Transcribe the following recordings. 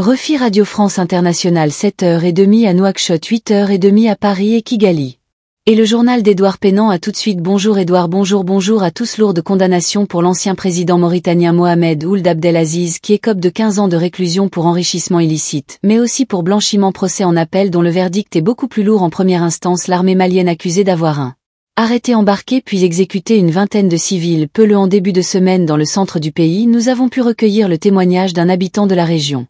Refi Radio France Internationale 7h30 à Nouakchott, 8h30 à Paris et Kigali. Et le journal d'Édouard Pénan a tout de suite. Bonjour Édouard, bonjour à tous. Lourde condamnation pour l'ancien président mauritanien Mohamed Ould Abdelaziz qui écope de 15 ans de réclusion pour enrichissement illicite, mais aussi pour blanchiment. Procès en appel dont le verdict est beaucoup plus lourd. En première instance, l'armée malienne accusée d'avoir arrêté, embarqué puis exécuté une vingtaine de civils. En début de semaine dans le centre du pays, nous avons pu recueillir le témoignage d'un habitant de la région.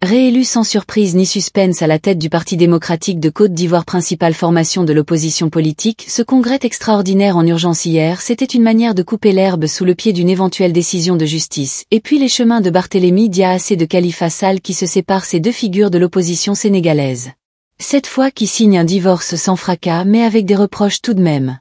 Réélu sans surprise ni suspense à la tête du Parti démocratique de Côte d'Ivoire, principale formation de l'opposition politique, ce congrès extraordinaire en urgence hier, c'était une manière de couper l'herbe sous le pied d'une éventuelle décision de justice. Et puis les chemins de Barthélémy Dias et de Khalifa Sall qui se séparent, ces deux figures de l'opposition sénégalaise. Cette fois qui signe un divorce sans fracas mais avec des reproches tout de même.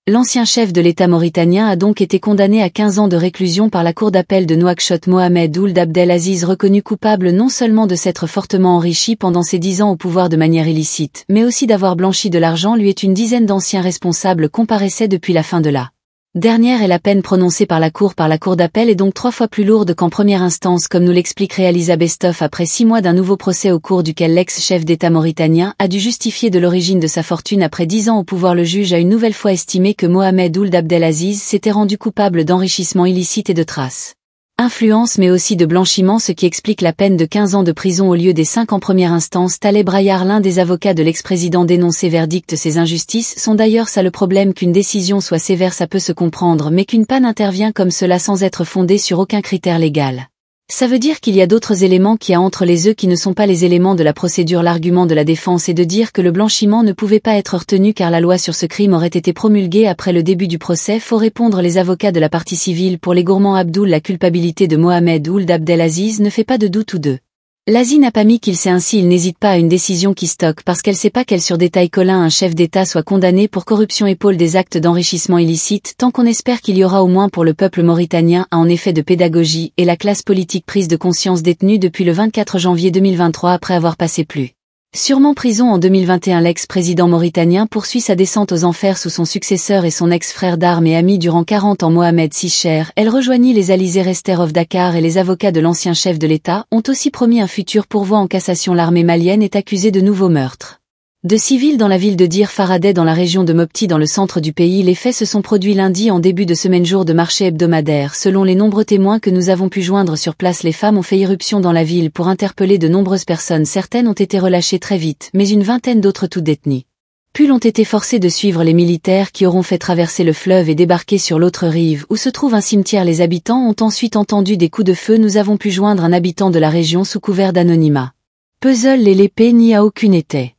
L'ancien chef de l'État mauritanien a donc été condamné à 15 ans de réclusion par la cour d'appel de Nouakchott. Mohamed Ould Abdelaziz, reconnu coupable non seulement de s'être fortement enrichi pendant ses 10 ans au pouvoir de manière illicite, mais aussi d'avoir blanchi de l'argent, lui et une dizaine d'anciens responsables comparaissaient depuis la fin de la dernière, et la peine prononcée par la cour d'appel est donc 3 fois plus lourde qu'en première instance, comme nous l'explique Réalisa Bestoff après 6 mois d'un nouveau procès au cours duquel l'ex-chef d'État mauritanien a dû justifier de l'origine de sa fortune après 10 ans au pouvoir. Le juge a une nouvelle fois estimé que Mohamed Ould Abdelaziz s'était rendu coupable d'enrichissement illicite et de traces influence, mais aussi de blanchiment, ce qui explique la peine de 15 ans de prison au lieu des 5 en première instance. Taleb Rayard, l'un des avocats de l'ex-président, dénonce ces verdicts. Ces injustices sont d'ailleurs ça le problème, qu'une décision soit sévère ça peut se comprendre, mais qu'une panne intervient comme cela sans être fondée sur aucun critère légal. Ça veut dire qu'il y a d'autres éléments qui entre les œufs qui ne sont pas les éléments de la procédure. L'argument de la défense est de dire que le blanchiment ne pouvait pas être retenu car la loi sur ce crime aurait été promulguée après le début du procès. Faut répondre les avocats de la partie civile. Pour les gourmands Abdoul, la culpabilité de Mohamed Ould Abdelaziz ne fait pas de doute ou de l'Asie n'a pas mis qu'il sait, ainsi il n'hésite pas à une décision qui stocke parce qu'elle sait pas quel détail Colin, un chef d'État, soit condamné pour corruption, épaule des actes d'enrichissement illicite. Tant qu'on espère qu'il y aura au moins pour le peuple mauritanien un effet de pédagogie et la classe politique prise de conscience. Détenu depuis le 24 janvier 2023 après avoir passé plus sûrement prison en 2021, l'ex-président mauritanien poursuit sa descente aux enfers sous son successeur et son ex-frère d'armes et ami durant 40 ans, Mohamed Sicher. Elle rejoignit les Alizés Rester of Dakar et les avocats de l'ancien chef de l'État ont aussi promis un futur pourvoi en cassation. L'armée malienne est accusée de nouveaux meurtres de civils dans la ville de Dir Faraday dans la région de Mopti dans le centre du pays. Les faits se sont produits lundi en début de semaine, jour de marché hebdomadaire. Selon les nombreux témoins que nous avons pu joindre sur place, les femmes ont fait irruption dans la ville pour interpeller de nombreuses personnes. Certaines ont été relâchées très vite, mais une vingtaine d'autres, toutes détenues, puis ont été forcées de suivre les militaires qui auront fait traverser le fleuve et débarquer sur l'autre rive où se trouve un cimetière. Les habitants ont ensuite entendu des coups de feu. Nous avons pu joindre un habitant de la région sous couvert d'anonymat. Puzzle et l'épée, n'y a aucune été.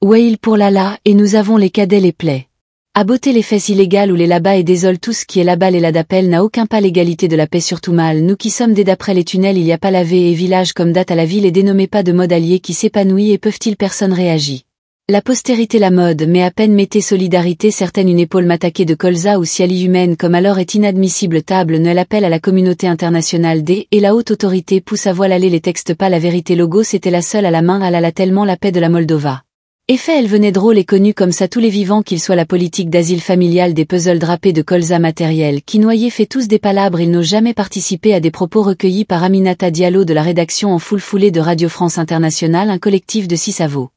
Wail pour l'Allah, et nous avons les cadets les plaies. À botter les fesses illégales ou les là-bas et désole tout ce qui est là-bas. Les là-d'appel n'a aucun pas l'égalité de la paix, surtout mal. Nous qui sommes des d'après les tunnels, il y a pas lavé et village comme date à la ville et dénommé pas de mode allié qui s'épanouit et peuvent-ils personne réagit. La postérité la mode, mais à peine mettez solidarité certaine une épaule m'attaquer de colza ou siali humaine comme alors est inadmissible. Table ne l'appel à la communauté internationale et la haute autorité pousse à voile aller les textes pas la vérité. Logo c'était la seule à la main, elle a tellement la paix de la Moldova. Effet, elle venait drôle et connue comme ça tous les vivants, qu'il soit la politique d'asile familial, des puzzles drapés de colza matériel qui noyait fait tous des palabres. Ils n'ont jamais participé à des propos recueillis par Aminata Diallo de la rédaction en full foulée de Radio France Internationale, un collectif de 6 avos.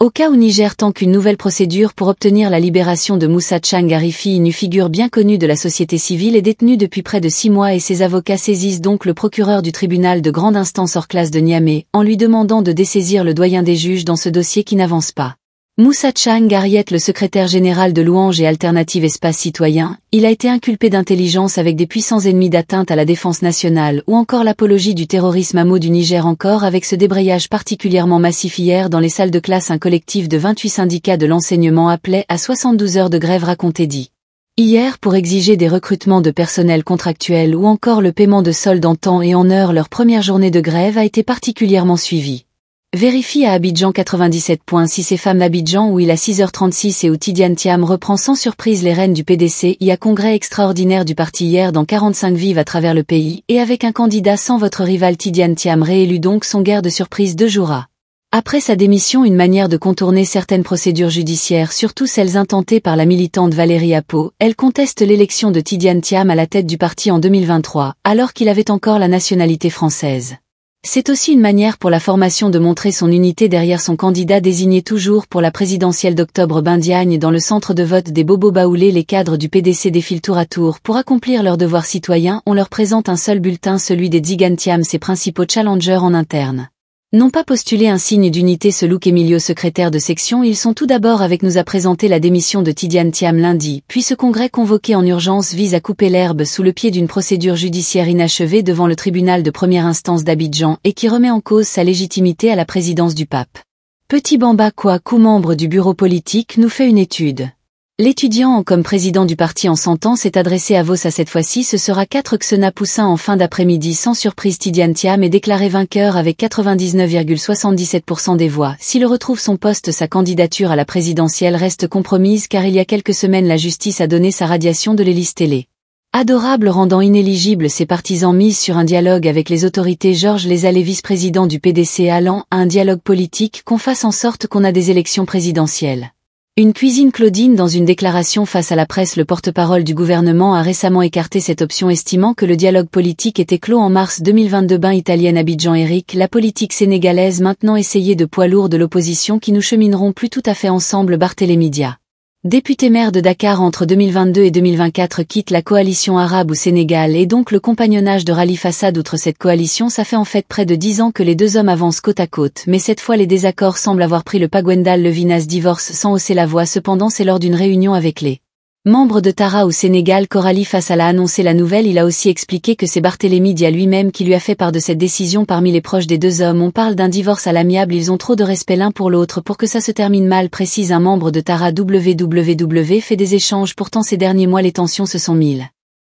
Au cas où Niger tant qu'une nouvelle procédure pour obtenir la libération de Moussa Chang Arifi, une figure bien connue de la société civile, est détenue depuis près de 6 mois et ses avocats saisissent donc le procureur du tribunal de grande instance hors classe de Niamey en lui demandant de dessaisir le doyen des juges dans ce dossier qui n'avance pas. Moussa Chang Ariet, le secrétaire général de Louange et Alternative Espace Citoyen, il a été inculpé d'intelligence avec des puissants ennemis, d'atteinte à la défense nationale ou encore l'apologie du terrorisme. À mot du Niger encore, avec ce débrayage particulièrement massif hier dans les salles de classe, un collectif de 28 syndicats de l'enseignement appelait à 72 heures de grève, racontait dit hier, pour exiger des recrutements de personnel contractuel ou encore le paiement de soldes en temps et en heure. Leur première journée de grève a été particulièrement suivie. Vérifie à Abidjan 97.6 et femmes d'Abidjan où il a 6h36 et où Tidiane Thiam reprend sans surprise les rênes du PDC. Il y a congrès extraordinaire du parti hier dans 45 villes à travers le pays et avec un candidat sans votre rival Tidiane Thiam réélu donc sans guère de surprise 2 jours après sa démission, une manière de contourner certaines procédures judiciaires, surtout celles intentées par la militante Valérie Apo. Elle conteste l'élection de Tidiane Thiam à la tête du parti en 2023, alors qu'il avait encore la nationalité française. C'est aussi une manière pour la formation de montrer son unité derrière son candidat désigné toujours pour la présidentielle d'octobre. Diagne dans le centre de vote des Bobos Baoulés, les cadres du PDC défilent tour à tour pour accomplir leurs devoirs citoyens. On leur présente un seul bulletin, celui des Dzigan-Thiam, ses principaux challengers en interne. N'ont pas postulé un signe d'unité ce Luc Emilio, secrétaire de section. Ils sont tout d'abord avec nous à présenter la démission de Dzigan-Thiam lundi, puis ce congrès convoqué en urgence vise à couper l'herbe sous le pied d'une procédure judiciaire inachevée devant le tribunal de première instance d'Abidjan et qui remet en cause sa légitimité à la présidence du pape. Petit Bamba Kouakou, membre du bureau politique, nous fait une étude. L'étudiant comme président du parti en 100 ans s'est adressé à Vossa. Cette fois-ci ce sera 4 Xena Poussin en fin d'après-midi. Sans surprise, Dzigan-Thiam est déclaré vainqueur avec 99,77% des voix. S'il retrouve son poste, sa candidature à la présidentielle reste compromise car il y a quelques semaines la justice a donné sa radiation de l'Élysée télé. Adorable rendant inéligibles ses partisans, mise sur un dialogue avec les autorités. Georges Lézalé, vice-président du PDC, allant à un dialogue politique, qu'on fasse en sorte qu'on a des élections présidentielles. Une cuisine. Claudine, dans une déclaration face à la presse, le porte-parole du gouvernement a récemment écarté cette option, estimant que le dialogue politique était clos en mars 2022. Bain italienne Abidjan. Eric, la politique sénégalaise maintenant essayée de poids lourds de l'opposition qui nous chemineront plus tout à fait ensemble. Barthélémy Dia, député maire de Dakar entre 2022 et 2024, quitte la coalition arabe au Sénégal et donc le compagnonnage de Khalifa Sall. Outre cette coalition, ça fait en fait près de 10 ans que les deux hommes avancent côte à côte, mais cette fois les désaccords semblent avoir pris le pas. Gwendal Levinas divorce sans hausser la voix. Cependant, c'est lors d'une réunion avec les membres de Tara au Sénégal qu'Khalifa Sall a annoncé la nouvelle. Il a aussi expliqué que c'est Barthélémy Dia lui-même qui lui a fait part de cette décision. Parmi les proches des deux hommes, on parle d'un divorce à l'amiable. Ils ont trop de respect l'un pour l'autre pour que ça se termine mal, précise un membre de Tara. WWW fait des échanges. Pourtant ces derniers mois les tensions se sont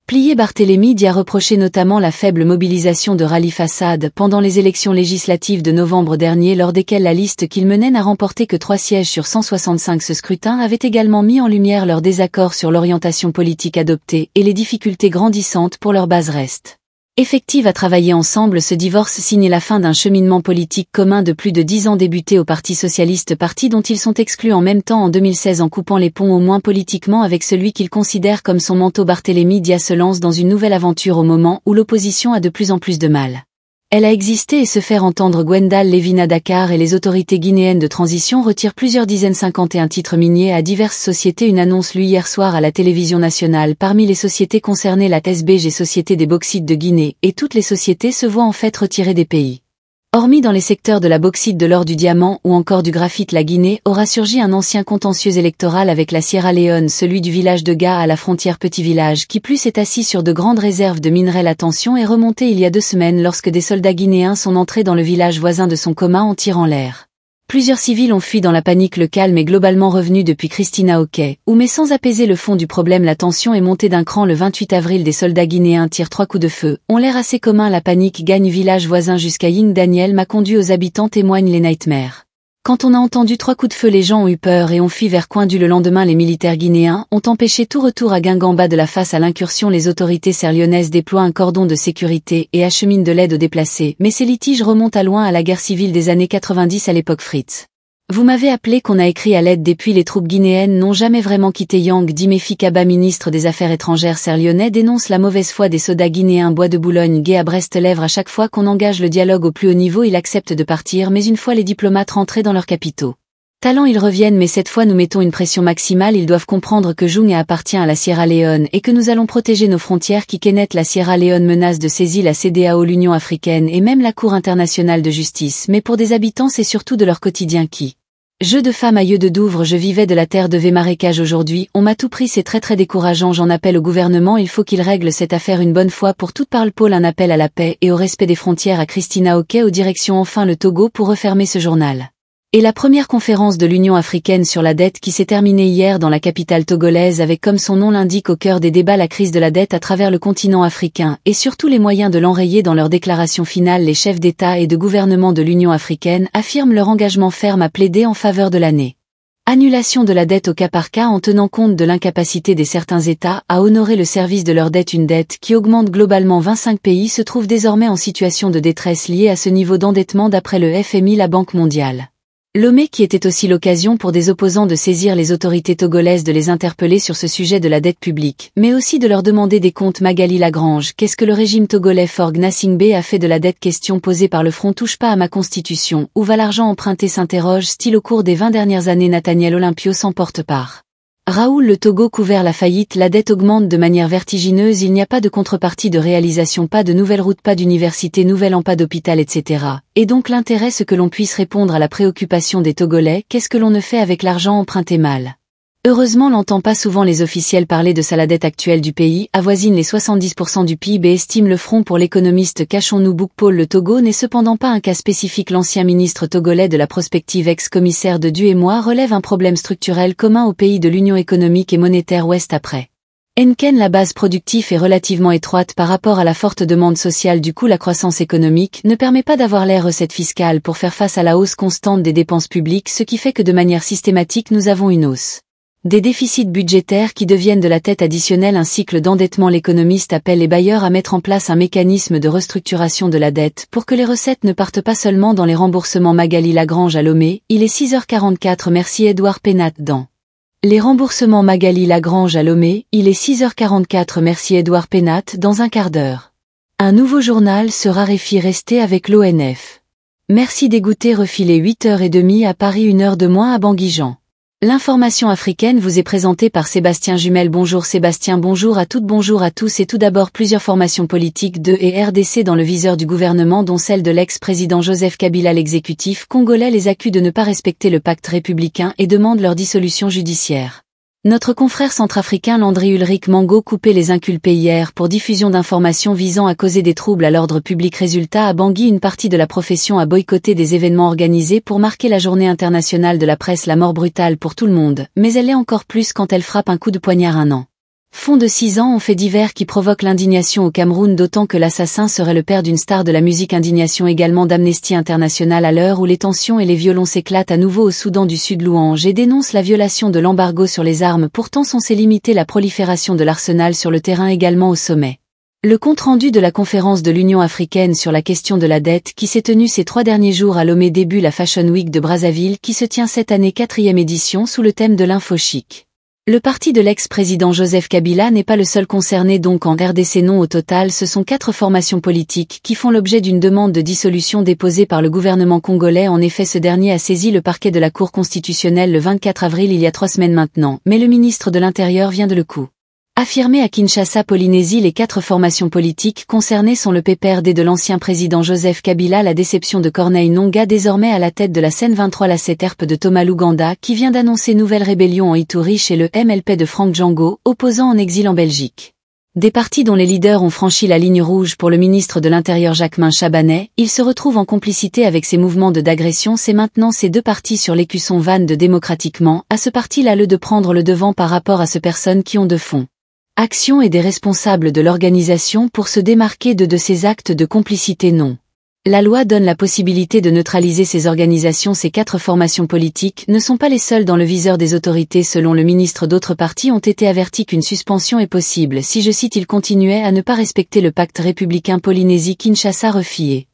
pliées. Barthélémy Dia reprochait notamment la faible mobilisation de Khalifa Sall pendant les élections législatives de novembre dernier, lors desquelles la liste qu'il menait n'a remporté que 3 sièges sur 165. Ce scrutin avait également mis en lumière leur désaccord sur l'orientation politique adoptée et les difficultés grandissantes pour leur base reste effective à travailler ensemble. Ce divorce signe la fin d'un cheminement politique commun de plus de 10 ans débuté au Parti socialiste, parti dont ils sont exclus en même temps en 2016 en coupant les ponts au moins politiquement avec celui qu'ils considèrent comme son manteau. Barthélémy Dia se lance dans une nouvelle aventure au moment où l'opposition a de plus en plus de mal. Elle a existé et se faire entendre. Gwendal Levina, Dakar et les autorités guinéennes de transition retirent plusieurs dizaines 51 titres miniers à diverses sociétés. Une annonce lue hier soir à la télévision nationale. Parmi les sociétés concernées, la SBG, Société des bauxites de Guinée, et toutes les sociétés se voient en fait retirées des pays. Hormis dans les secteurs de la bauxite, de l'or, du diamant ou encore du graphite, la Guinée aura surgi un ancien contentieux électoral avec la Sierra Leone, celui du village de Ga à la frontière, petit village qui plus est assis sur de grandes réserves de minerais. La tension est remontée il y a 2 semaines lorsque des soldats guinéens sont entrés dans le village voisin de Sonkoma en tirant l'air. Plusieurs civils ont fui dans la panique. Le calme est globalement revenu depuis Christina Oké, mais sans apaiser le fond du problème, la tension est montée d'un cran. Le 28 avril, des soldats guinéens tirent 3 coups de feu, ont l'air assez commun. La panique gagne village voisin jusqu'à Ying. Daniel m'a conduit aux habitants, témoignent les nightmares. Quand on a entendu 3 coups de feu, les gens ont eu peur et ont fui vers Coindu. Le lendemain, les militaires guinéens ont empêché tout retour à Guingamba. De la face à l'incursion, les autorités serlyonnaises déploient un cordon de sécurité et acheminent de l'aide aux déplacés, mais ces litiges remontent à loin, à la guerre civile des années 90 à l'époque Fritz. Vous m'avez appelé, qu'on a écrit à l'aide depuis. Les troupes guinéennes n'ont jamais vraiment quitté Yang. Dimefi Kaba, ministre des Affaires étrangères serlyonnais, dénonce la mauvaise foi des soldats guinéens. Bois de Boulogne, Gué à Brest, lèvre à chaque fois qu'on engage le dialogue au plus haut niveau, il accepte de partir, mais une fois les diplomates rentrés dans leurs capitaux talents, ils reviennent, mais cette fois nous mettons une pression maximale. Ils doivent comprendre que Jung appartient à la Sierra Leone et que nous allons protéger nos frontières. Qui Kenneth, la Sierra Leone menace de saisir la CEDEAO, l'Union africaine et même la Cour internationale de justice, mais pour des habitants c'est surtout de leur quotidien qui jeu de femme à yeux de Douvres. Je vivais de la terre de marécage, aujourd'hui on m'a tout pris, c'est très décourageant. J'en appelle au gouvernement, il faut qu'il règle cette affaire une bonne fois pour toutes. Parle Paul, un appel à la paix et au respect des frontières à Christina Oké, aux directions. Enfin le Togo pour refermer ce journal. Et la première conférence de l'Union africaine sur la dette qui s'est terminée hier dans la capitale togolaise avec, comme son nom l'indique, au cœur des débats la crise de la dette à travers le continent africain et surtout les moyens de l'enrayer. Dans leur déclaration finale, les chefs d'État et de gouvernement de l'Union africaine affirment leur engagement ferme à plaider en faveur de l'année annulation de la dette au cas par cas, en tenant compte de l'incapacité des certains États à honorer le service de leur dette. Une dette qui augmente globalement. 25 pays se trouvent désormais en situation de détresse liée à ce niveau d'endettement d'après le FMI, la Banque mondiale. Lomé qui était aussi l'occasion pour des opposants de saisir les autorités togolaises de les interpeller sur ce sujet de la dette publique, mais aussi de leur demander des comptes. Magali Lagrange, qu'est-ce que le régime togolais Forg Gnassingbé a fait de la dette? Question posée par le Front Touche pas à ma constitution, où va l'argent emprunté? S'interroge style au cours des 20 dernières années. Nathaniel Olympio s'en porte part. Raoul, le Togo couvert la faillite, la dette augmente de manière vertigineuse, il n'y a pas de contrepartie de réalisation, pas de nouvelles routes, pas d'université nouvelle, en pas d'hôpital, etc. Et donc l'intérêt, ce que l'on puisse répondre à la préoccupation des Togolais, qu'est-ce que l'on ne fait avec l'argent emprunté? Mal. Heureusement, n'entend pas souvent les officiels parler de ça. La dette actuelle du pays avoisine les 70% du PIB, estime le Front pour l'économiste Cachons-nous Boukpol. Le Togo n'est cependant pas un cas spécifique. L'ancien ministre togolais de la prospective, ex-commissaire de Duémoi, relève un problème structurel commun aux pays de l'Union économique et monétaire ouest après Henken. La base productive est relativement étroite par rapport à la forte demande sociale, du coup la croissance économique ne permet pas d'avoir les recettes fiscales pour faire face à la hausse constante des dépenses publiques, ce qui fait que de manière systématique nous avons une hausse des déficits budgétaires qui deviennent de la tête additionnelle, un cycle d'endettement. L'économiste appelle les bailleurs à mettre en place un mécanisme de restructuration de la dette pour que les recettes ne partent pas seulement dans les remboursements. Magali Lagrange à Lomé, il est 6h44. Merci Edouard Pénat dans les remboursements. Magali Lagrange à Lomé, il est 6h44. Merci Edouard Pénat. Dans un quart d'heure, un nouveau journal se raréfie. Restez avec l'ONF. Merci d'écouter. Refilé 8h30 à Paris, 1h de moins à Bangui-Jean. L'information africaine vous est présentée par Sébastien Jumel. Bonjour Sébastien, bonjour à toutes, bonjour à tous. Et tout d'abord, plusieurs formations politiques de et RDC dans le viseur du gouvernement, dont celle de l'ex-président Joseph Kabila. L'exécutif congolais les accuse de ne pas respecter le pacte républicain et demande leur dissolution judiciaire. Notre confrère centrafricain Landry Ulrich Mango coupé les inculpés hier pour diffusion d'informations visant à causer des troubles à l'ordre public. Résultat, à Bangui, une partie de la profession a boycotté des événements organisés pour marquer la journée internationale de la presse. La mort brutale pour tout le monde, mais elle l'est encore plus quand elle frappe un coup de poignard. Un an. Fond de 6 ans en fait divers qui provoque l'indignation au Cameroun, d'autant que l'assassin serait le père d'une star de la musique. Indignation également d'Amnesty International à l'heure où les tensions et les violons s'éclatent à nouveau au Soudan du Sud. Louange et dénonce la violation de l'embargo sur les armes, pourtant censé limiter la prolifération de l'arsenal sur le terrain. Également au sommet, le compte-rendu de la conférence de l'Union africaine sur la question de la dette qui s'est tenue ces 3 derniers jours à Lomé. Début la Fashion Week de Brazzaville qui se tient cette année, 4e édition sous le thème de l'info chic. Le parti de l'ex-président Joseph Kabila n'est pas le seul concerné donc en RDC. Non, au total ce sont 4 formations politiques qui font l'objet d'une demande de dissolution déposée par le gouvernement congolais. En effet, ce dernier a saisi le parquet de la Cour constitutionnelle le 24 avril, il y a 3 semaines maintenant, mais le ministre de l'Intérieur vient de le affirmer à Kinshasa, Polynésie. Les 4 formations politiques concernées sont le PPRD de l'ancien président Joseph Kabila, la déception de Corneille Nangaa désormais à la tête de la scène 23, la CETERP de Thomas Luganda qui vient d'annoncer nouvelle rébellion en Ituri chez le MLP de Franck Django, opposant en exil en Belgique. Des partis dont les leaders ont franchi la ligne rouge pour le ministre de l'Intérieur Jacquemain Chabanais, il se retrouve en complicité avec ces mouvements d'agression. C'est maintenant ces 2 partis sur l'écusson vanne de démocratiquement, à ce parti-là de prendre le devant par rapport à ces personnes qui ont de fond action et des responsables de l'organisation pour se démarquer de ces actes de complicité. Non. La loi donne la possibilité de neutraliser ces organisations. Ces 4 formations politiques ne sont pas les seules dans le viseur des autorités. Selon le ministre, d'autres partis ont été avertis qu'une suspension est possible si, je cite, ils continuaient à ne pas respecter le pacte républicain. Polynésie, Kinshasa refié.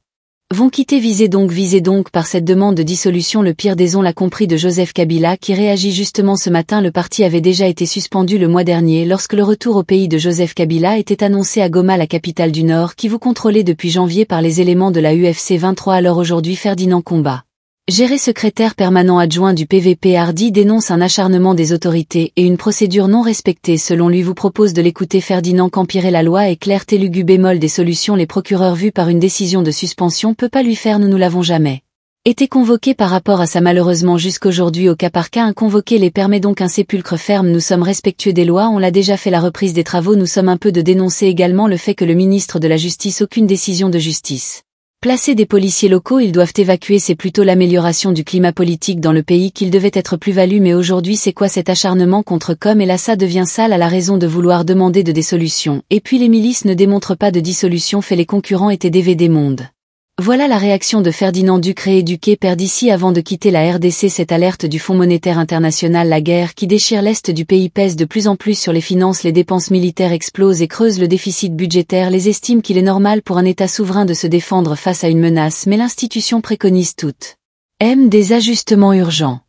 Vont quitter. Visé donc par cette demande de dissolution. Le pire des on l'a compris de Joseph Kabila qui réagit justement ce matin. Le parti avait déjà été suspendu le mois dernier lorsque le retour au pays de Joseph Kabila était annoncé à Goma, la capitale du Nord, qui vous contrôlez depuis janvier par les éléments de la UFC 23. Alors aujourd'hui, Ferdinand Combat, géré secrétaire permanent adjoint du PVP Hardy, dénonce un acharnement des autorités et une procédure non respectée. Selon lui, vous propose de l'écouter. Ferdinand, qu'empirer la loi est claire. Télugu bémol des solutions. Les procureurs vus par une décision de suspension peut pas lui faire. Nous l'avons jamais été convoqué par rapport à ça malheureusement jusqu'aujourd'hui. Au cas par cas, un convoqué les permet donc un sépulcre ferme. Nous sommes respectueux des lois, on l'a déjà fait. La reprise des travaux. Nous sommes un peu de dénoncer également le fait que le ministre de la Justice, aucune décision de justice. Placer des policiers locaux, ils doivent évacuer. C'est plutôt l'amélioration du climat politique dans le pays qu'il devait être plus-value. Mais aujourd'hui, c'est quoi cet acharnement contre Com? Et là ça devient sale à la raison de vouloir demander de dissolution. Et puis les milices ne démontrent pas de dissolution, fait les concurrents étaient DVD Monde. Voilà la réaction de Ferdinand Ducré. Éduqué perd d'ici avant de quitter la RDC. Cette alerte du Fonds monétaire international. La guerre qui déchire l'Est du pays pèse de plus en plus sur les finances. Les dépenses militaires explosent et creusent le déficit budgétaire. Les estiment qu'il est normal pour un État souverain de se défendre face à une menace, mais l'institution préconise toute M des ajustements urgents.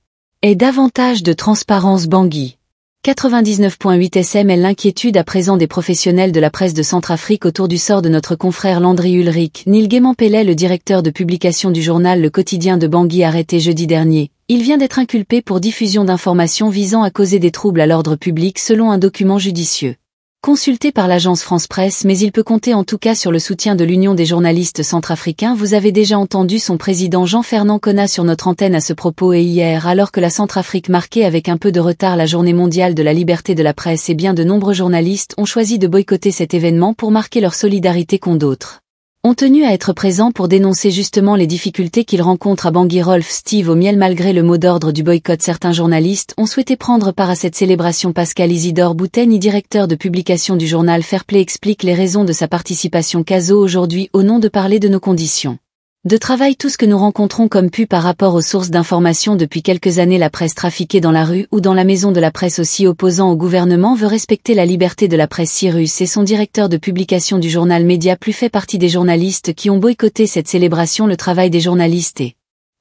Et davantage de transparence Bangui. 99.8 SML. L'inquiétude à présent des professionnels de la presse de Centrafrique autour du sort de notre confrère Landry Ulrich Nilguéman Pellet, le directeur de publication du journal Le Quotidien de Bangui, arrêté jeudi dernier. Il vient d'être inculpé pour diffusion d'informations visant à causer des troubles à l'ordre public selon un document judicieux. Consulté par l'agence France Presse, mais il peut compter en tout cas sur le soutien de l'Union des journalistes centrafricains. Vous avez déjà entendu son président Jean-Fernand Cona sur notre antenne à ce propos, et hier, alors que la Centrafrique marquait avec un peu de retard la journée mondiale de la liberté de la presse, et bien de nombreux journalistes ont choisi de boycotter cet événement pour marquer leur solidarité qu'ont d'autres ont tenu à être présents pour dénoncer justement les difficultés qu'ils rencontrent à Bangui. Rolf Steve au miel. Malgré le mot d'ordre du boycott, certains journalistes ont souhaité prendre part à cette célébration. Pascal Isidore Bouteigne, directeur de publication du journal Fairplay, explique les raisons de sa participation. Caso aujourd'hui au nom de parler de nos conditions de travail, tout ce que nous rencontrons comme pu par rapport aux sources d'information depuis quelques années, la presse trafiquée dans la rue ou dans la maison de la presse aussi opposant au gouvernement veut respecter la liberté de la presse. Cyrus et son directeur de publication du journal Média Plus fait partie des journalistes qui ont boycotté cette célébration. Le travail des journalistes est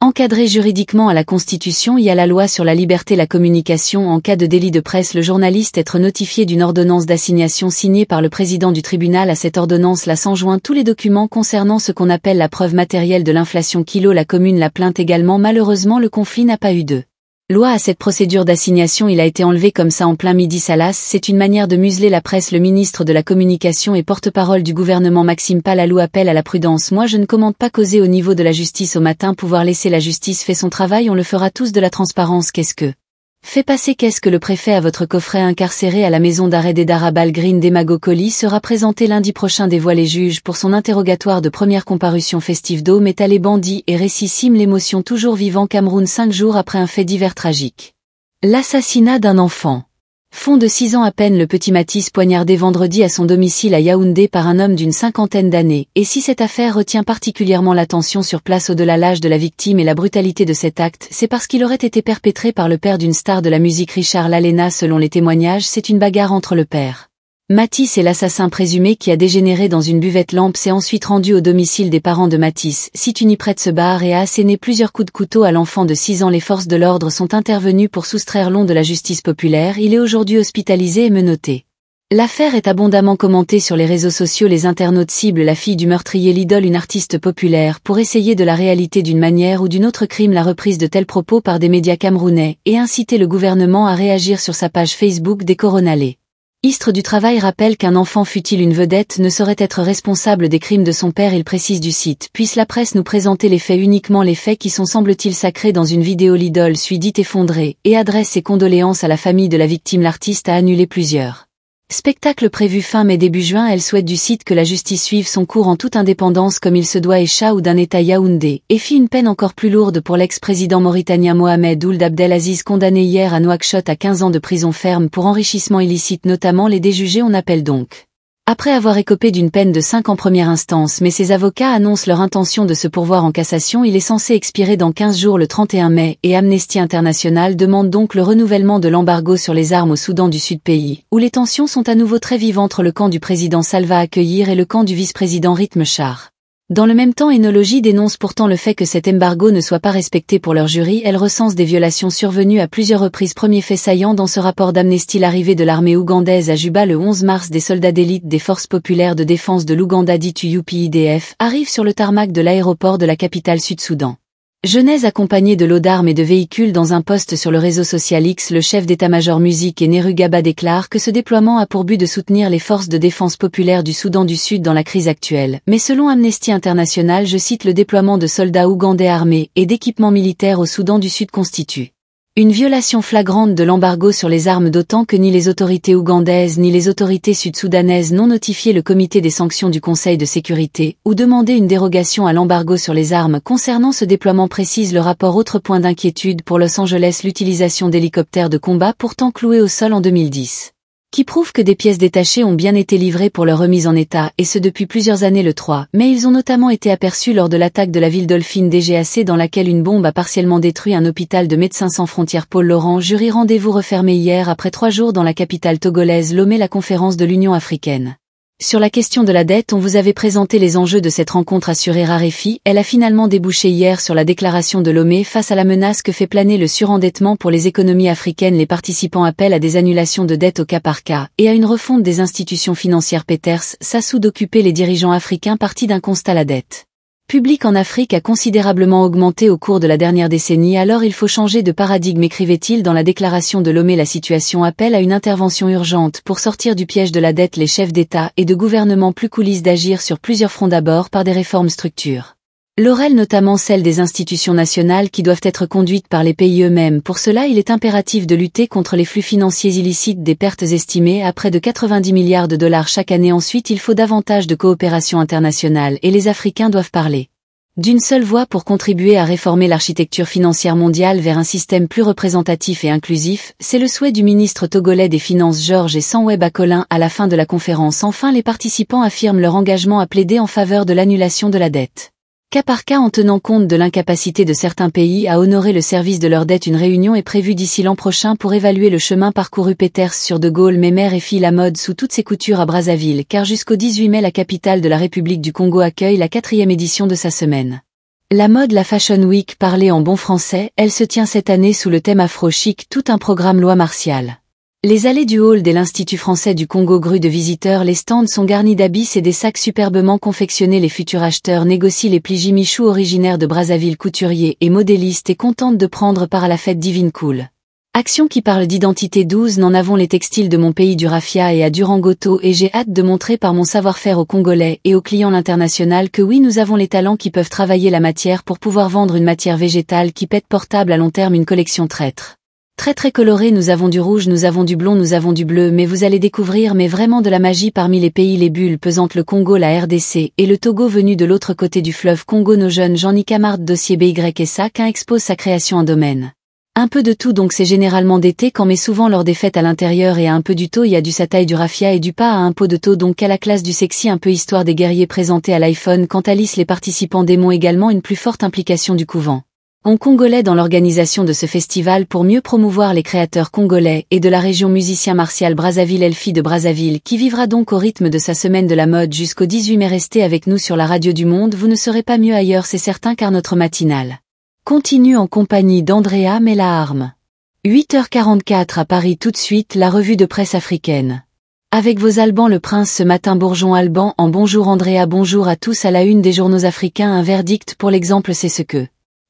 encadré juridiquement à la Constitution et à la loi sur la liberté la communication. En cas de délit de presse, le journaliste être notifié d'une ordonnance d'assignation signée par le président du tribunal. À cette ordonnance là s'enjoint tous les documents concernant ce qu'on appelle la preuve matérielle de l'inflation. La commune la plainte également. Malheureusement, le conflit n'a pas eu de loi à cette procédure d'assignation. Il a été enlevé comme ça en plein midi. Salas, c'est une manière de museler la presse. Le ministre de la Communication et porte-parole du gouvernement Maxime Palalou appelle à la prudence. Moi je ne commente pas, causer au niveau de la justice au matin, pouvoir laisser la justice fait son travail, on le fera tous. De la transparence, qu'est-ce que fait passer? Qu'est-ce que le préfet à votre coffret? Incarcéré à la maison d'arrêt d'Edar Abal Green Demago Colli sera présenté lundi prochain devant les juges pour son interrogatoire de première comparution. Festive d'eau, métal et bandits et récissime, l'émotion toujours vivant. Cameroun 5 jours après un fait divers tragique. L'assassinat d'un enfant. Fond de 6 ans à peine, le petit Matisse poignardé vendredi à son domicile à Yaoundé par un homme d'une cinquantaine d'années. Et si cette affaire retient particulièrement l'attention sur place, au-delà l'âge de la victime et la brutalité de cet acte, c'est parce qu'il aurait été perpétré par le père d'une star de la musique, Richard Lalena. Selon les témoignages, c'est une bagarre entre le père Matisse et l'assassin présumé qui a dégénéré dans une buvette. Lampe s'est ensuite rendu au domicile des parents de Matisse, si tu n'y prêtes ce bar, et a asséné plusieurs coups de couteau à l'enfant de 6 ans. Les forces de l'ordre sont intervenues pour soustraire l'on de la justice populaire. Il est aujourd'hui hospitalisé et menotté. L'affaire est abondamment commentée sur les réseaux sociaux. Les internautes ciblent la fille du meurtrier, l'idole, une artiste populaire, pour essayer de la réalité d'une manière ou d'une autre. Crime, la reprise de tels propos par des médias camerounais et inciter le gouvernement à réagir sur sa page Facebook des Coronalés. Istre du Travail rappelle qu'un enfant, fût-il une vedette, ne saurait être responsable des crimes de son père. Il précise du site. Puisse la presse nous présenter les faits, uniquement les faits qui sont semble-t-il sacrés dans une vidéo. L'idole suit dit effondrée et adresse ses condoléances à la famille de la victime. L'artiste a annulé plusieurs spectacle prévu fin mai début juin. Elle souhaite du site que la justice suive son cours en toute indépendance comme il se doit et ou d'un État. Yaoundé et fit une peine encore plus lourde pour l'ex-président mauritanien Mohamed Ould Abdelaziz, condamné hier à Nouakchott à 15 ans de prison ferme pour enrichissement illicite notamment. Les déjugés en appellent donc après avoir écopé d'une peine de 5 ans en première instance, mais ses avocats annoncent leur intention de se pourvoir en cassation. Il est censé expirer dans 15 jours le 31 mai et Amnesty International demande donc le renouvellement de l'embargo sur les armes au Soudan du Sud, pays où les tensions sont à nouveau très vives entre le camp du président Salva Accueillir et le camp du vice-président Riek Machar. Dans le même temps, Enologie dénonce pourtant le fait que cet embargo ne soit pas respecté pour leur jury. Elle recense des violations survenues à plusieurs reprises. Premier fait saillant dans ce rapport d'Amnesty, l'arrivée de l'armée ougandaise à Juba le 11 mars. Des soldats d'élite des forces populaires de défense de l'Ouganda dites UPIDF arrivent sur le tarmac de l'aéroport de la capitale Sud-Soudan. Genèse accompagné de lots d'armes et de véhicules. Dans un post sur le réseau social X, le chef d'état-major musique et Nerugaba déclare que ce déploiement a pour but de soutenir les forces de défense populaire du Soudan du Sud dans la crise actuelle. Mais selon Amnesty International, je cite, le déploiement de soldats ougandais armés et d'équipements militaires au Soudan du Sud constitue une violation flagrante de l'embargo sur les armes, d'autant que ni les autorités ougandaises ni les autorités sud-soudanaises n'ont notifié le comité des sanctions du Conseil de sécurité ou demandé une dérogation à l'embargo sur les armes concernant ce déploiement, précise le rapport. Autre point d'inquiétude pour Los Angeles, l'utilisation d'hélicoptères de combat pourtant cloués au sol en 2010. Qui prouve que des pièces détachées ont bien été livrées pour leur remise en état, et ce depuis plusieurs années. Le 3 mai, ils ont notamment été aperçus lors de l'attaque de la ville Dolphine DGAC dans laquelle une bombe a partiellement détruit un hôpital de Médecins sans frontières. Paul Laurent, jury rendez-vous refermé hier après 3 jours dans la capitale togolaise Lomé. La conférence de l'Union africaine Sur la question de la dette, on vous avait présenté les enjeux de cette rencontre assurée RAREFI. Elle a finalement débouché hier sur la déclaration de Lomé face à la menace que fait planer le surendettement pour les économies africaines. Les participants appellent à des annulations de dettes au cas par cas et à une refonte des institutions financières. Peters s'assout d'occuper les dirigeants africains partis d'un constat: la dette publique en Afrique a considérablement augmenté au cours de la dernière décennie, alors il faut changer de paradigme, écrivait-il dans la déclaration de Lomé. La situation appelle à une intervention urgente pour sortir du piège de la dette. Les chefs d'État et de gouvernement plus coulissent d'agir sur plusieurs fronts, d'abord par des réformes structurelles, notamment celles des institutions nationales qui doivent être conduites par les pays eux-mêmes. Pour cela, il est impératif de lutter contre les flux financiers illicites, des pertes estimées à près de 90 milliards de dollars chaque année. Ensuite, il faut davantage de coopération internationale et les Africains doivent parler d'une seule voix pour contribuer à réformer l'architecture financière mondiale vers un système plus représentatif et inclusif. C'est le souhait du ministre togolais des Finances Georges Sanwé Bakolin à la fin de la conférence. Enfin, les participants affirment leur engagement à plaider en faveur de l'annulation de la dette cas par cas en tenant compte de l'incapacité de certains pays à honorer le service de leur dette. Une réunion est prévue d'ici l'an prochain pour évaluer le chemin parcouru. Peters sur De Gaulle: mais mère et fille, la mode sous toutes ses coutures à Brazzaville, car jusqu'au 18 mai la capitale de la République du Congo accueille la 4e édition de sa semaine La mode, la Fashion Week parlée en bon français. Elle se tient cette année sous le thème afro-chic, tout un programme loi martiale. Les allées du hall de l'Institut français du Congo gruent de visiteurs. Les stands sont garnis d'habits et des sacs superbement confectionnés. Les futurs acheteurs négocient les plis. Jimmy Chou, originaire de Brazzaville, couturier et modéliste, est contente de prendre part à la fête Divine Cool. Action qui parle d'identité. 12 N'en avons les textiles de mon pays, du raffia et à Durangoto, et j'ai hâte de montrer par mon savoir-faire aux Congolais et aux clients l'international que oui, nous avons les talents qui peuvent travailler la matière pour pouvoir vendre une matière végétale qui pète, portable à long terme. Une collection traître. Très coloré, nous avons du rouge, nous avons du blond, nous avons du bleu, mais vous allez découvrir vraiment de la magie parmi les pays. Les bulles pesantes, le Congo, la RDC et le Togo venu de l'autre côté du fleuve Congo. Nos jeunes gens n'y camardent dossier BY et qu'un expose sa création, un domaine. Un peu de tout, donc c'est généralement d'été quand, mais souvent lors des fêtes à l'intérieur, et à un peu du taux. Il y a du sataï, du raffia et du pas à un pot de taux, donc à la classe du sexy, un peu histoire des guerriers présentés à l'iPhone. Quant à Alice, les participants démon également une plus forte implication du couvent en congolais dans l'organisation de ce festival pour mieux promouvoir les créateurs congolais et de la région. Musicien Martial Brazzaville, Elfie de Brazzaville, qui vivra donc au rythme de sa semaine de la mode jusqu'au 18 mai. Restez avec nous sur la radio du monde, vous ne serez pas mieux ailleurs, c'est certain, car notre matinale continue en compagnie d'Andrea Melaharme. 8h44 à Paris. Tout de suite, la revue de presse africaine. Avec vos Alban Le Prince ce matin. Bourgeon Alban en bonjour Andrea. Bonjour à tous. À la une des journaux africains, un verdict pour l'exemple, c'est ce que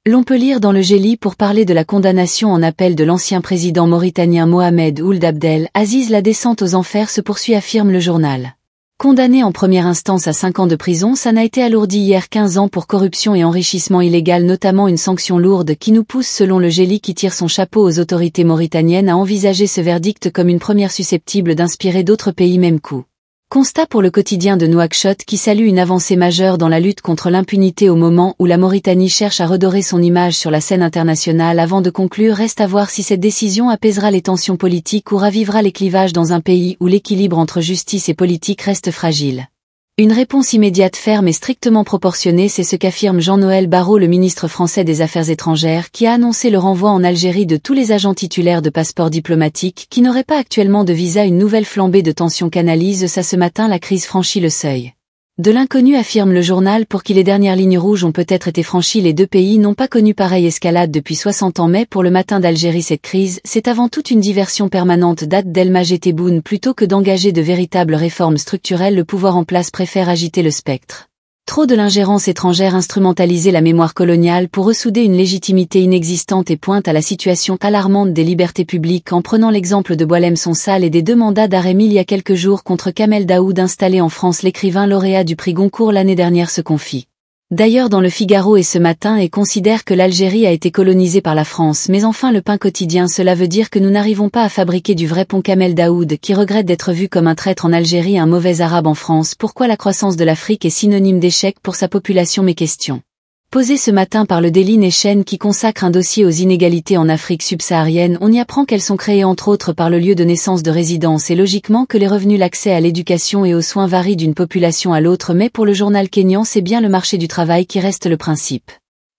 l'on peut lire dans le Géli pour parler de la condamnation en appel de l'ancien président mauritanien Mohamed Ould Abdel Aziz. La descente aux enfers se poursuit, affirme le journal. Condamné en première instance à 5 ans de prison, ça n'a été alourdi hier, 15 ans pour corruption et enrichissement illégal, notamment, une sanction lourde qui nous pousse, selon le Géli, qui tire son chapeau aux autorités mauritaniennes, à envisager ce verdict comme une première susceptible d'inspirer d'autres pays. Même coup. Constat pour le quotidien de Nouakchott, qui salue une avancée majeure dans la lutte contre l'impunité au moment où la Mauritanie cherche à redorer son image sur la scène internationale. Avant de conclure, reste à voir si cette décision apaisera les tensions politiques ou ravivera les clivages dans un pays où l'équilibre entre justice et politique reste fragile. Une réponse immédiate, ferme et strictement proportionnée, c'est ce qu'affirme Jean-Noël Barrot, le ministre français des Affaires étrangères, qui a annoncé le renvoi en Algérie de tous les agents titulaires de passeports diplomatiques qui n'auraient pas actuellement de visa. Une nouvelle flambée de tensions canalise ça ce matin. La crise franchit le seuil de l'inconnu, affirme le journal, pour qui les dernières lignes rouges ont peut-être été franchies. Les deux pays n'ont pas connu pareille escalade depuis 60 ans, mais pour le matin d'Algérie, cette crise, c'est avant tout une diversion permanente. Date d'El-Majed Tebboune. Plutôt que d'engager de véritables réformes structurelles, le pouvoir en place préfère agiter le spectre. Trop de l'ingérence étrangère, instrumentaliser la mémoire coloniale pour ressouder une légitimité inexistante, et pointe à la situation alarmante des libertés publiques en prenant l'exemple de Boualem Sonsal et des 2 mandats d'arrêt mis il y a quelques jours contre Kamel Daoud installé en France. L'écrivain lauréat du prix Goncourt l'année dernière se confie d'ailleurs dans le Figaro et ce matin et considère que l'Algérie a été colonisée par la France. Mais enfin, le Pain quotidien, cela veut dire que nous n'arrivons pas à fabriquer du vrai pont. Kamel Daoud, qui regrette d'être vu comme un traître en Algérie, un mauvais arabe en France. Pourquoi la croissance de l'Afrique est synonyme d'échec pour sa population? Mes questions posées ce matin par le Daily Nation, qui consacre un dossier aux inégalités en Afrique subsaharienne. On y apprend qu'elles sont créées entre autres par le lieu de naissance, de résidence, et logiquement que les revenus, l'accès à l'éducation et aux soins varient d'une population à l'autre. Mais pour le journal kényan, c'est bien le marché du travail qui reste le principe.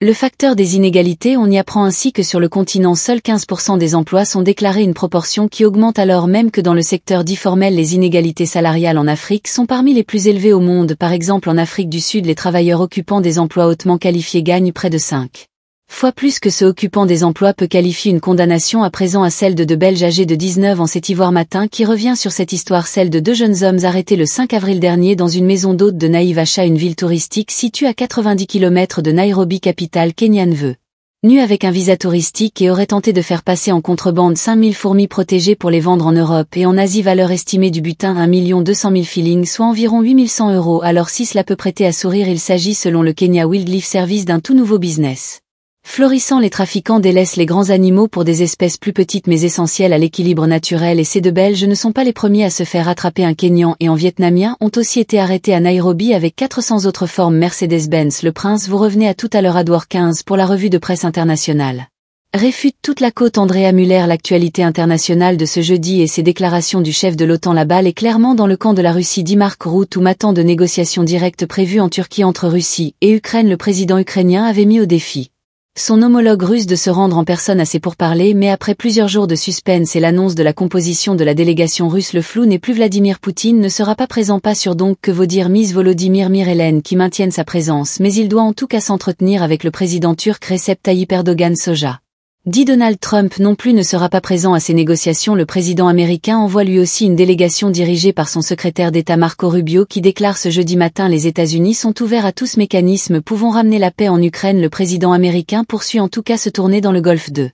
Le facteur des inégalités, on y apprend ainsi que sur le continent seuls 15% des emplois sont déclarés, une proportion qui augmente alors même que dans le secteur dit formel les inégalités salariales en Afrique sont parmi les plus élevées au monde. Par exemple en Afrique du Sud, les travailleurs occupant des emplois hautement qualifiés gagnent près de 5 fois plus que ceux occupant des emplois peu qualifiés. Une condamnation à présent à celle de deux Belges âgés de 19 ans cet Ivoire Matin qui revient sur cette histoire, celle de deux jeunes hommes arrêtés le 5 avril dernier dans une maison d'hôte de Naivasha, une ville touristique située à 90 km de Nairobi, capitale kenyane. Nus avec un visa touristique et auraient tenté de faire passer en contrebande 5000 fourmis protégées pour les vendre en Europe et en Asie, valeur estimée du butin 1 200 000 shillings, soit environ 8100 €. Alors si cela peut prêter à sourire, il s'agit selon le Kenya Wildlife Service d'un tout nouveau business florissant. Les trafiquants délaissent les grands animaux pour des espèces plus petites mais essentielles à l'équilibre naturel, et ces deux Belges ne sont pas les premiers à se faire attraper. Un Kenyan et un Vietnamien ont aussi été arrêtés à Nairobi avec 400 autres formes Mercedes-Benz. Le Prince vous revenez à tout à l'heure à Douar 15 pour la revue de presse internationale. Réfute toute la côte. Andrea Muller. L'actualité internationale de ce jeudi et ses déclarations du chef de l'OTAN. La balle est clairement dans le camp de la Russie, dit Mark Rutte, où m'attend de négociations directes prévues en Turquie entre Russie et Ukraine. Le président ukrainien avait mis au défi son homologue russe de se rendre en personne à ces pourparlers, mais après plusieurs jours de suspense et l'annonce de la composition de la délégation russe, le flou n'est plus. Vladimir Poutine ne sera pas présent. Pas sûr donc que vaut dire Miss Volodymyr Mirelen qui maintienne sa présence, mais il doit en tout cas s'entretenir avec le président turc Recep Tayyip Erdogan. Soja dit Donald Trump non plus ne sera pas présent à ces négociations. Le président américain envoie lui aussi une délégation dirigée par son secrétaire d'État Marco Rubio qui déclare ce jeudi matin: les États-Unis sont ouverts à tout ce mécanisme pouvant ramener la paix en Ukraine. Le président américain poursuit en tout cas se tourner dans le Golfe de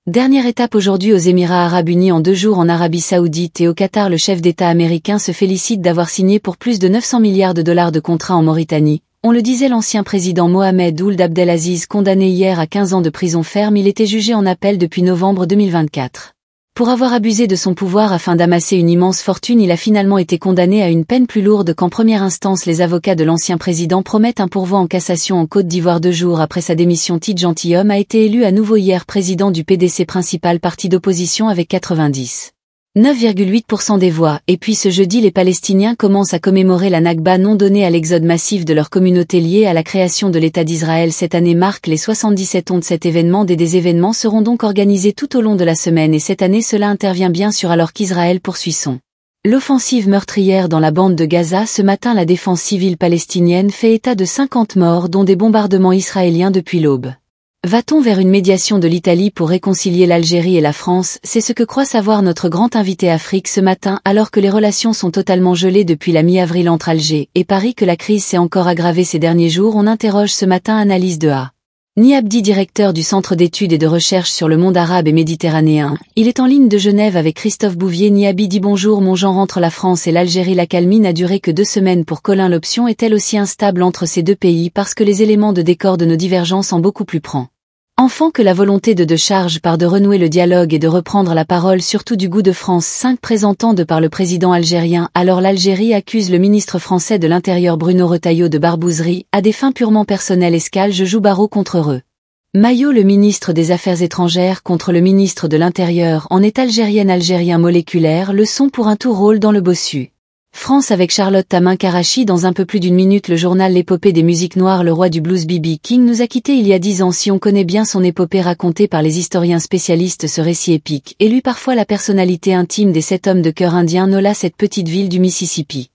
dernière étape aujourd'hui aux Émirats Arabes Unis, en 2 jours en Arabie Saoudite et au Qatar. Le chef d'État américain se félicite d'avoir signé pour plus de 900 milliards de dollars de contrats en Mauritanie. On le disait, l'ancien président Mohamed Ould Abdelaziz, condamné hier à 15 ans de prison ferme, il était jugé en appel depuis novembre 2024. Pour avoir abusé de son pouvoir afin d'amasser une immense fortune, il a finalement été condamné à une peine plus lourde qu'en première instance. Les avocats de l'ancien président promettent un pourvoi en cassation en Côte d'Ivoire. 2 jours après sa démission, Tite Gentilhomme a été élu à nouveau hier président du PDC, principal parti d'opposition, avec 99,8% des voix. Et puis ce jeudi, les Palestiniens commencent à commémorer la Nakba, non donnée à l'exode massif de leur communauté liée à la création de l'État d'Israël. Cette année marque les 77 ans de cet événement. Des événements seront donc organisés tout au long de la semaine, et cette année cela intervient bien sûr alors qu'Israël poursuit l'offensive meurtrière dans la bande de Gaza. Ce matin, la défense civile palestinienne fait état de 50 morts, dont des bombardements israéliens depuis l'aube. Va-t-on vers une médiation de l'Italie pour réconcilier l'Algérie et la France? C'est ce que croit savoir notre grand invité Afrique ce matin, alors que les relations sont totalement gelées depuis la mi-avril entre Alger et Paris, que la crise s'est encore aggravée ces derniers jours. On interroge ce matin Analyse de A. Niabdi, directeur du Centre d'études et de recherche sur le monde arabe et méditerranéen. Il est en ligne de Genève avec Christophe Bouvier. Niabi dit bonjour. Mon genre entre la France et l'Algérie. La calmie n'a duré que 2 semaines pour Colin. L'option est-elle aussi instable entre ces deux pays parce que les éléments de décor de nos divergences en beaucoup plus prend enfant que la volonté de Charge par de renouer le dialogue et de reprendre la parole, surtout du goût de France 5 présentant de par le président algérien. Alors l'Algérie accuse le ministre français de l'Intérieur Bruno Retailleau de barbouzerie à des fins purement personnelles. Escale, je joue barreau contre eux. Maillot, le ministre des Affaires étrangères contre le ministre de l'Intérieur en est algérien moléculaire, leçon pour un tout rôle dans le bossu. France avec Charlotte Tamin-Karachi. Dans un peu plus d'une minute, le journal L'épopée des musiques noires. Le roi du blues B.B. King nous a quittés il y a 10 ans. Si on connaît bien son épopée racontée par les historiens spécialistes, ce récit épique élu parfois la personnalité intime des 7 hommes de cœur indiens Nola, cette petite ville du Mississippi.